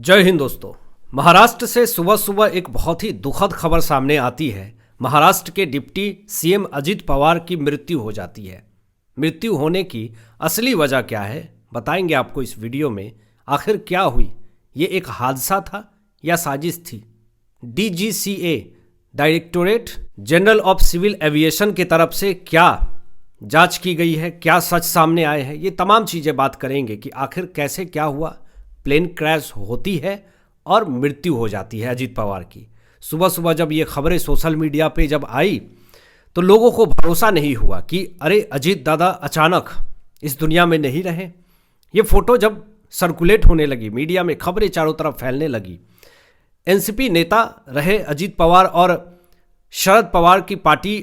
जय हिंद दोस्तों। महाराष्ट्र से सुबह सुबह एक बहुत ही दुखद खबर सामने आती है। महाराष्ट्र के डिप्टी सीएम अजित पवार की मृत्यु हो जाती है। मृत्यु होने की असली वजह क्या है बताएंगे आपको इस वीडियो में। आखिर क्या हुई, ये एक हादसा था या साजिश थी? DGCA directorate general of civil aviation की तरफ से क्या जांच की गई है, क्या सच सामने आए हैं, ये तमाम चीज़ें बात करेंगे कि आखिर कैसे क्या हुआ। प्लेन क्रैश होती है और मृत्यु हो जाती है अजित पवार की। सुबह सुबह जब ये खबरें सोशल मीडिया पे जब आई तो लोगों को भरोसा नहीं हुआ कि अरे अजित दादा अचानक इस दुनिया में नहीं रहे। ये फोटो जब सर्कुलेट होने लगी, मीडिया में खबरें चारों तरफ फैलने लगी। एनसीपी नेता रहे अजित पवार और शरद पवार की पार्टी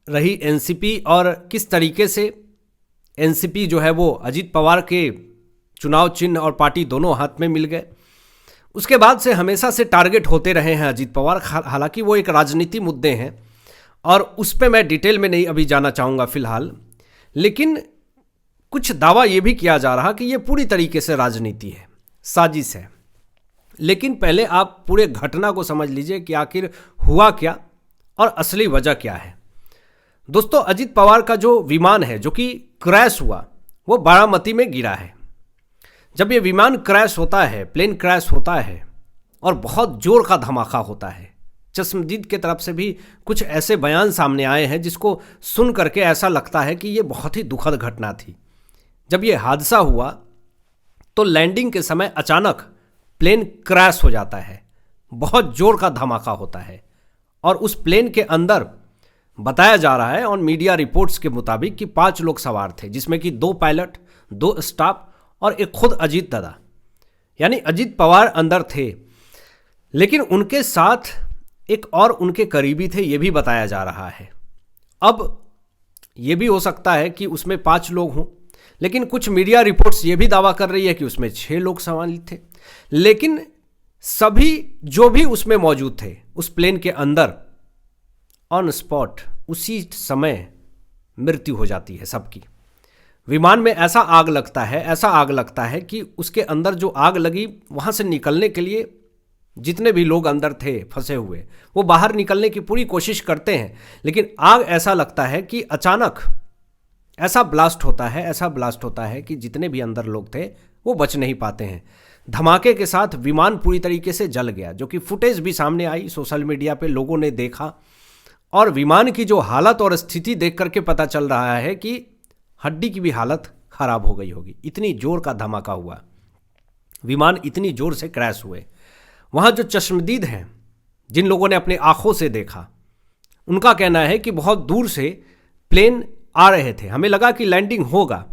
रही एनसीपी, और किस तरीके से एनसीपी जो है वो अजित पवार के चुनाव चिन्ह और पार्टी दोनों हाथ में मिल गए। उसके बाद से हमेशा से टारगेट होते रहे हैं अजित पवार। हालांकि वो एक राजनीति मुद्दे हैं और उस पर मैं डिटेल में नहीं अभी जाना चाहूँगा फिलहाल, लेकिन कुछ दावा ये भी किया जा रहा कि ये पूरी तरीके से राजनीति है, साजिश है। लेकिन पहले आप पूरे घटना को समझ लीजिए कि आखिर हुआ क्या और असली वजह क्या है। दोस्तों, अजित पवार का जो विमान है जो कि क्रैश हुआ वो बारामती में गिरा है। जब ये विमान क्रैश होता है, प्लेन क्रैश होता है और बहुत जोर का धमाका होता है, चश्मदीद की तरफ से भी कुछ ऐसे बयान सामने आए हैं जिसको सुन करके ऐसा लगता है कि ये बहुत ही दुखद घटना थी। जब ये हादसा हुआ तो लैंडिंग के समय अचानक प्लेन क्रैश हो जाता है, बहुत जोर का धमाका होता है और उस प्लेन के अंदर बताया जा रहा है और मीडिया रिपोर्ट्स के मुताबिक कि 5 लोग सवार थे, जिसमें कि 2 पायलट, 2 स्टाफ और एक खुद अजीत दादा यानी अजित पवार अंदर थे। लेकिन उनके साथ एक और उनके करीबी थे, ये भी बताया जा रहा है। अब ये भी हो सकता है कि उसमें 5 लोग हों, लेकिन कुछ मीडिया रिपोर्ट्स ये भी दावा कर रही है कि उसमें 6 लोग सवार थे। लेकिन सभी जो भी उसमें मौजूद थे उस प्लेन के अंदर ऑन स्पॉट उसी समय मृत्यु हो जाती है सबकी। विमान में ऐसा आग लगता है कि उसके अंदर जो आग लगी वहाँ से निकलने के लिए जितने भी लोग अंदर थे फंसे हुए वो बाहर निकलने की पूरी कोशिश करते हैं, लेकिन आग ऐसा लगता है कि अचानक ऐसा ब्लास्ट होता है कि जितने भी अंदर लोग थे वो बच नहीं पाते हैं। धमाके के साथ विमान पूरी तरीके से जल गया, जो कि फुटेज भी सामने आई, सोशल मीडिया पे लोगों ने देखा। और विमान की जो हालत और स्थिति देख करके पता चल रहा है कि हड्डी की भी हालत खराब हो गई होगी, इतनी जोर का धमाका हुआ, विमान इतनी जोर से क्रैश हुए। वहाँ जो चश्मदीद हैं, जिन लोगों ने अपने आंखों से देखा, उनका कहना है कि बहुत दूर से प्लेन आ रहे थे, हमें लगा कि लैंडिंग होगा,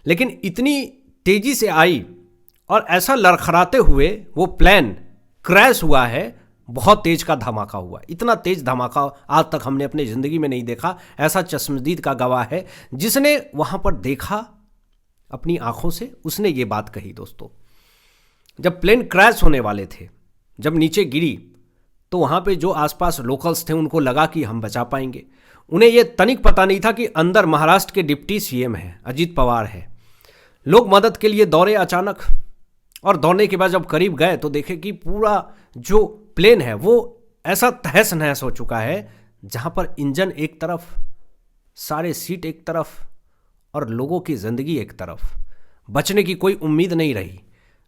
लेकिन इतनी तेजी से आई और ऐसा लड़खड़ाते हुए वो प्लेन क्रैश हुआ है। बहुत तेज का धमाका हुआ, इतना तेज धमाका आज तक हमने अपनी ज़िंदगी में नहीं देखा। ऐसा चश्मदीद का गवाह है जिसने वहाँ पर देखा अपनी आंखों से, उसने ये बात कही। दोस्तों, जब प्लेन क्रैश होने वाले थे, जब नीचे गिरी तो वहाँ पे जो आसपास लोकल्स थे उनको लगा कि हम बचा पाएंगे। उन्हें ये तनिक पता नहीं था कि अंदर महाराष्ट्र के डिप्टी सीएम है, अजित पवार है। लोग मदद के लिए दौड़े अचानक, और दौड़ने के बाद जब करीब गए तो देखे कि पूरा जो प्लेन है वो ऐसा तहस नहस हो चुका है, जहाँ पर इंजन एक तरफ, सारे सीट एक तरफ और लोगों की ज़िंदगी एक तरफ। बचने की कोई उम्मीद नहीं रही।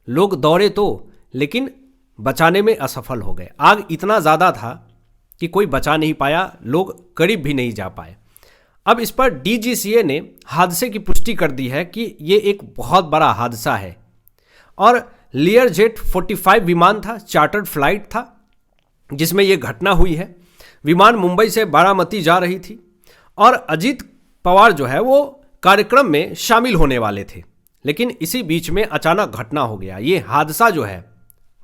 लोग दौड़े तो, लेकिन बचाने में असफल हो गए। आग इतना ज़्यादा था कि कोई बचा नहीं पाया, लोग करीब भी नहीं जा पाए। अब इस पर डीजीसीए ने हादसे की पुष्टि कर दी है कि ये एक बहुत बड़ा हादसा है और लियरजेट 45 विमान था, चार्टर्ड फ्लाइट था जिसमें यह घटना हुई है। विमान मुंबई से बारामती जा रही थी और अजित पवार जो है वो कार्यक्रम में शामिल होने वाले थे, लेकिन इसी बीच में अचानक घटना हो गया। ये हादसा जो है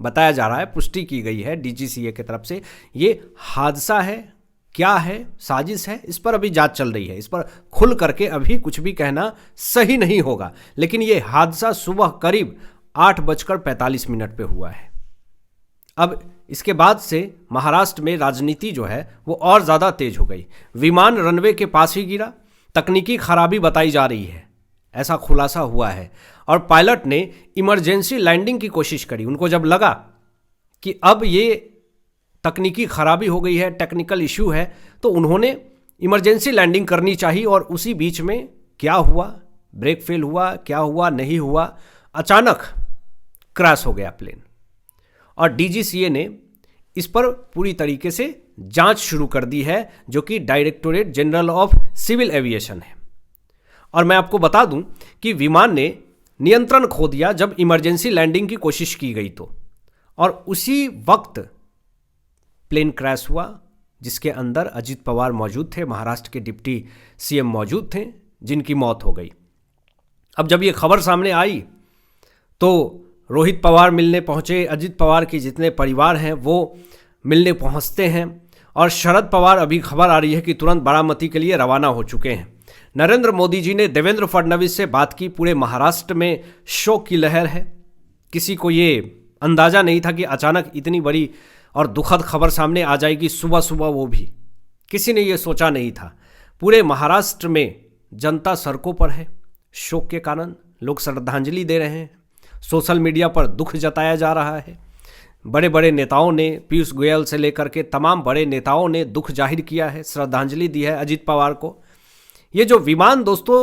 बताया जा रहा है, पुष्टि की गई है डीजीसीए की तरफ से, ये हादसा है, क्या है, साजिश है, इस पर अभी जांच चल रही है। इस पर खुल करके अभी कुछ भी कहना सही नहीं होगा, लेकिन ये हादसा सुबह करीब 8:45 पे हुआ है। अब इसके बाद से महाराष्ट्र में राजनीति जो है वो और ज़्यादा तेज हो गई। विमान रनवे के पास ही गिरा, तकनीकी खराबी बताई जा रही है। ऐसा खुलासा हुआ है। और पायलट ने इमरजेंसी लैंडिंग की कोशिश करी। उनको जब लगा कि अब ये तकनीकी खराबी हो गई है, टेक्निकल इशू है, तो उन्होंने इमरजेंसी लैंडिंग करनी चाहिए। और उसी बीच में क्या हुआ, ब्रेक फेल हुआ, क्या हुआ नहीं हुआ, अचानक क्रैश हो गया प्लेन। और डीजीसीए ने इस पर पूरी तरीके से जांच शुरू कर दी है, जो कि directorate general of civil aviation है। और मैं आपको बता दूं कि विमान ने नियंत्रण खो दिया जब इमरजेंसी लैंडिंग की कोशिश की गई तो, और उसी वक्त प्लेन क्रैश हुआ, जिसके अंदर अजित पवार मौजूद थे, महाराष्ट्र के डिप्टी सीएम मौजूद थे, जिनकी मौत हो गई। अब जब ये खबर सामने आई तो रोहित पवार मिलने पहुंचे, अजित पवार के जितने परिवार हैं वो मिलने पहुंचते हैं, और शरद पवार, अभी खबर आ रही है कि तुरंत बारामती के लिए रवाना हो चुके हैं। नरेंद्र मोदी जी ने देवेंद्र फडणवीस से बात की। पूरे महाराष्ट्र में शोक की लहर है। किसी को ये अंदाजा नहीं था कि अचानक इतनी बड़ी और दुखद खबर सामने आ जाएगी सुबह सुबह, वो भी किसी ने ये सोचा नहीं था। पूरे महाराष्ट्र में जनता सड़कों पर है, शोक के कारण लोग श्रद्धांजलि दे रहे हैं, सोशल मीडिया पर दुख जताया जा रहा है। बड़े बड़े नेताओं ने, पीयूष गोयल से लेकर के तमाम बड़े नेताओं ने दुख जाहिर किया है, श्रद्धांजलि दी है अजित पवार को। ये जो विमान दोस्तों,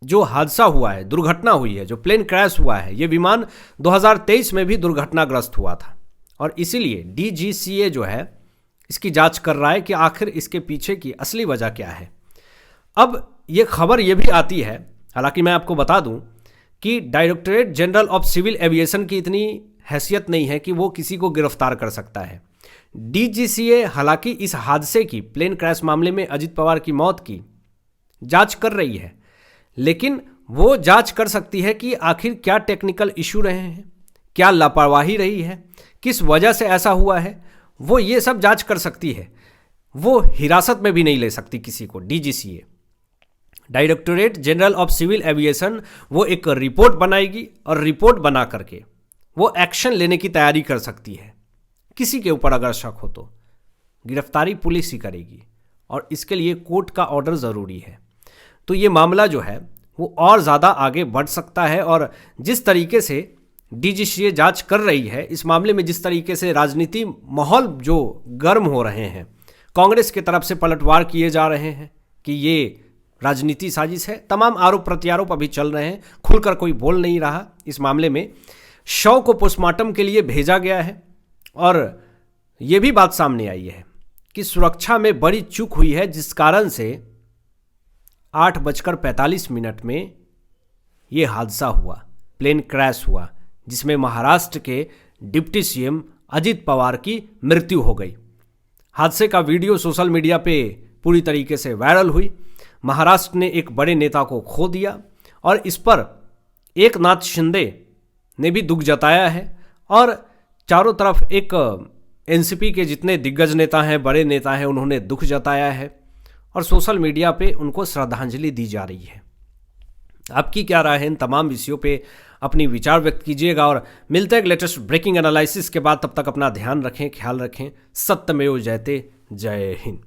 जो हादसा हुआ है, दुर्घटना हुई है, जो प्लेन क्रैश हुआ है, ये विमान 2023 में भी दुर्घटनाग्रस्त हुआ था। और इसीलिए डीजीसीए जो है इसकी जांच कर रहा है कि आखिर इसके पीछे की असली वजह क्या है। अब ये खबर ये भी आती है, हालांकि मैं आपको बता दूं कि directorate general of civil aviation की इतनी हैसियत नहीं है कि वो किसी को गिरफ्तार कर सकता है। डीजीसीए हालांकि इस हादसे की, प्लेन क्रैश मामले में अजित पवार की मौत की जांच कर रही है, लेकिन वो जांच कर सकती है कि आखिर क्या टेक्निकल इशू रहे हैं, क्या लापरवाही रही है, किस वजह से ऐसा हुआ है, वो ये सब जांच कर सकती है। वो हिरासत में भी नहीं ले सकती किसी को। DGCA, directorate general of civil aviation, वो एक रिपोर्ट बनाएगी और रिपोर्ट बना करके वो एक्शन लेने की तैयारी कर सकती है। किसी के ऊपर अगर शक हो तो गिरफ्तारी पुलिस ही करेगी, और इसके लिए कोर्ट का ऑर्डर ज़रूरी है। तो ये मामला जो है वो और ज़्यादा आगे बढ़ सकता है। और जिस तरीके से डीजीसीए जांच कर रही है इस मामले में, जिस तरीके से राजनीति माहौल जो गर्म हो रहे हैं, कांग्रेस की तरफ से पलटवार किए जा रहे हैं कि ये राजनीति साजिश है, तमाम आरोप प्रत्यारोप अभी चल रहे हैं, खुलकर कोई बोल नहीं रहा इस मामले में। शव को पोस्टमार्टम के लिए भेजा गया है, और ये भी बात सामने आई है कि सुरक्षा में बड़ी चूक हुई है, जिस कारण से 8:45 में ये हादसा हुआ, प्लेन क्रैश हुआ, जिसमें महाराष्ट्र के डिप्टी सीएम अजित पवार की मृत्यु हो गई। हादसे का वीडियो सोशल मीडिया पे पूरी तरीके से वायरल हुई। महाराष्ट्र ने एक बड़े नेता को खो दिया, और इस पर एकनाथ शिंदे ने भी दुख जताया है, और चारों तरफ एक एनसीपी के जितने दिग्गज नेता हैं, बड़े नेता हैं, उन्होंने दुख जताया है, और सोशल मीडिया पे उनको श्रद्धांजलि दी जा रही है। आपकी क्या राय है इन तमाम विषयों पे? अपनी विचार व्यक्त कीजिएगा, और मिलते हैं एक लेटेस्ट ब्रेकिंग एनालिसिस के बाद। तब तक अपना ध्यान रखें, ख्याल रखें। सत्यमेव जयते। जय हिंद।